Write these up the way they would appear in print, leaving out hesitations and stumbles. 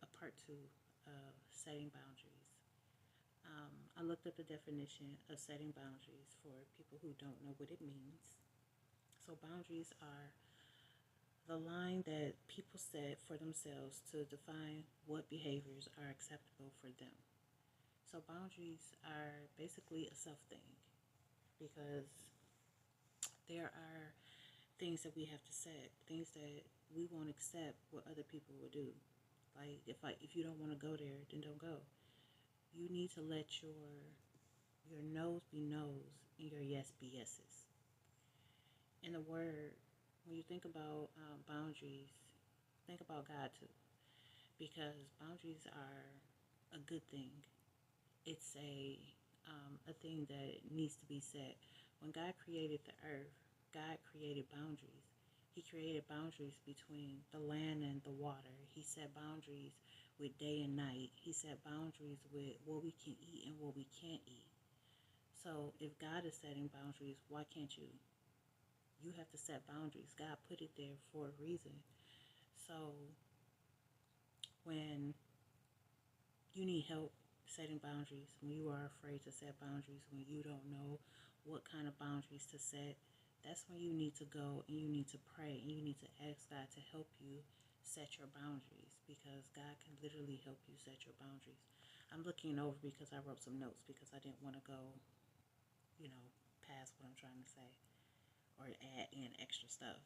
a part two of setting boundaries. I looked up the definition of setting boundaries for people who don't know what it means. So, boundaries are the line that people set for themselves to define what behaviors are acceptable for them. So, boundaries are basically a self thing because there are things that we have to set, things that we won't accept what other people will do. Like if you don't want to go there, then don't go. You need to let your no's be no's and your yes be yeses. In the word, when you think about boundaries, think about God too, because boundaries are a good thing. It's a thing that needs to be set. When God created the earth, God created boundaries. He created boundaries between the land and the water. He set boundaries with day and night. He set boundaries with what we can eat and what we can't eat. So if God is setting boundaries, why can't you? You have to set boundaries. God put it there for a reason. So when you need help setting boundaries, when you are afraid to set boundaries, when you don't know what kind of boundaries to set, that's when you need to go and you need to pray and you need to ask God to help you set your boundaries, because God can literally help you set your boundaries. I'm looking over because I wrote some notes because I didn't want to go, you know, past what I'm trying to say or add in extra stuff.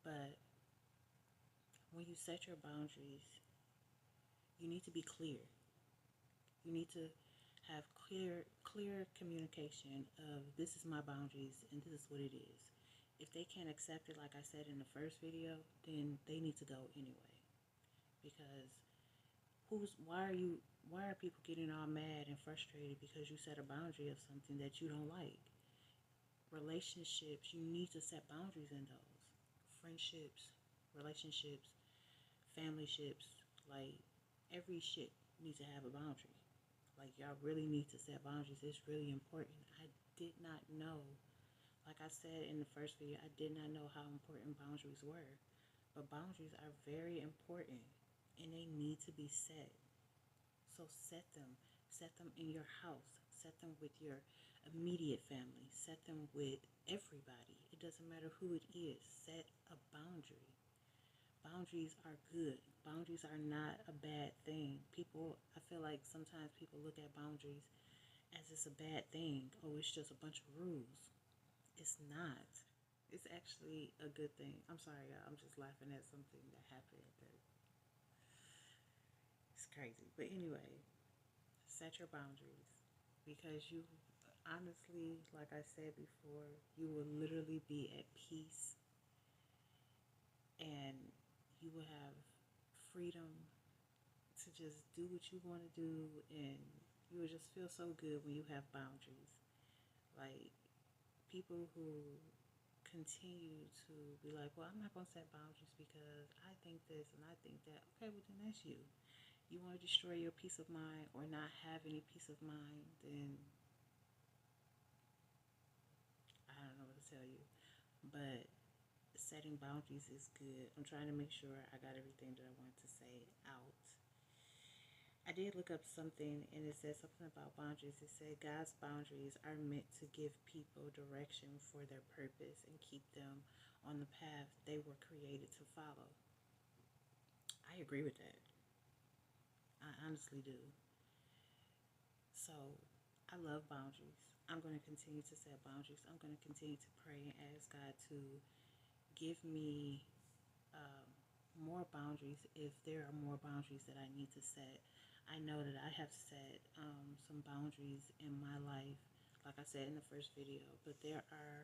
But when you set your boundaries, you need to be clear. You need to have clear communication of this is my boundaries and this is what it is. If they can't accept it, like I said in the first video, then they need to go anyway. Because why are people getting all mad and frustrated because you set a boundary of something that you don't like? Relationships, you need to set boundaries in those. Friendships, relationships, family ships, like every shit needs to have a boundary. Like y'all really need to set boundaries. It's really important. I did not know, like I said in the first video, I did not know how important boundaries were. But boundaries are very important and they need to be set. So set them. Set them in your house. Set them with your immediate family. Set them with everybody. It doesn't matter who it is. Set a boundary. Boundaries are good. Boundaries are not a bad thing. I feel like sometimes people look at boundaries as it's a bad thing. Oh, it's just a bunch of rules. It's not. It's actually a good thing. I'm sorry, y'all. I'm just laughing at something that happened. It's crazy. But anyway, set your boundaries because you honestly, like I said before, you will literally be at peace and you will have freedom to just do what you want to do, and you will just feel so good when you have boundaries. Like people who continue to be like, well, I'm not going to set boundaries because I think this and I think that. Okay, well, then that's you. You want to destroy your peace of mind or not have any peace of mind, then I don't know what to tell you. But setting boundaries is good. I'm trying to make sure I got everything that I wanted to say out. I did look up something and it said something about boundaries. It said God's boundaries are meant to give people direction for their purpose and keep them on the path they were created to follow. I agree with that. I honestly do. So I love boundaries. I'm going to continue to set boundaries. I'm going to continue to pray and ask God to give me um, more boundaries if there are more boundaries that I need to set. I know that I have set some boundaries in my life, like I said in the first video, but there are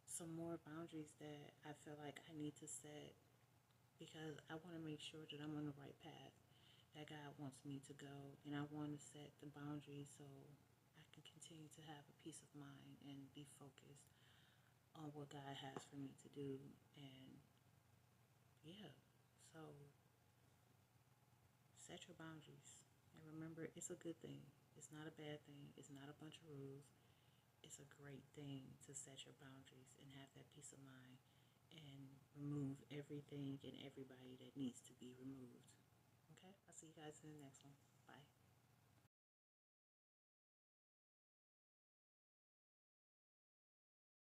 some more boundaries that I feel like I need to set because I want to make sure that I'm on the right path that God wants me to go, and I want to set the boundaries so I can continue to have a peace of mind and be focused on what God has for me to do. And yeah, so set your boundaries and remember it's a good thing. It's not a bad thing. It's not a bunch of rules. It's a great thing to set your boundaries and have that peace of mind and remove everything and everybody that needs to be removed. Okay, I'll see you guys in the next one.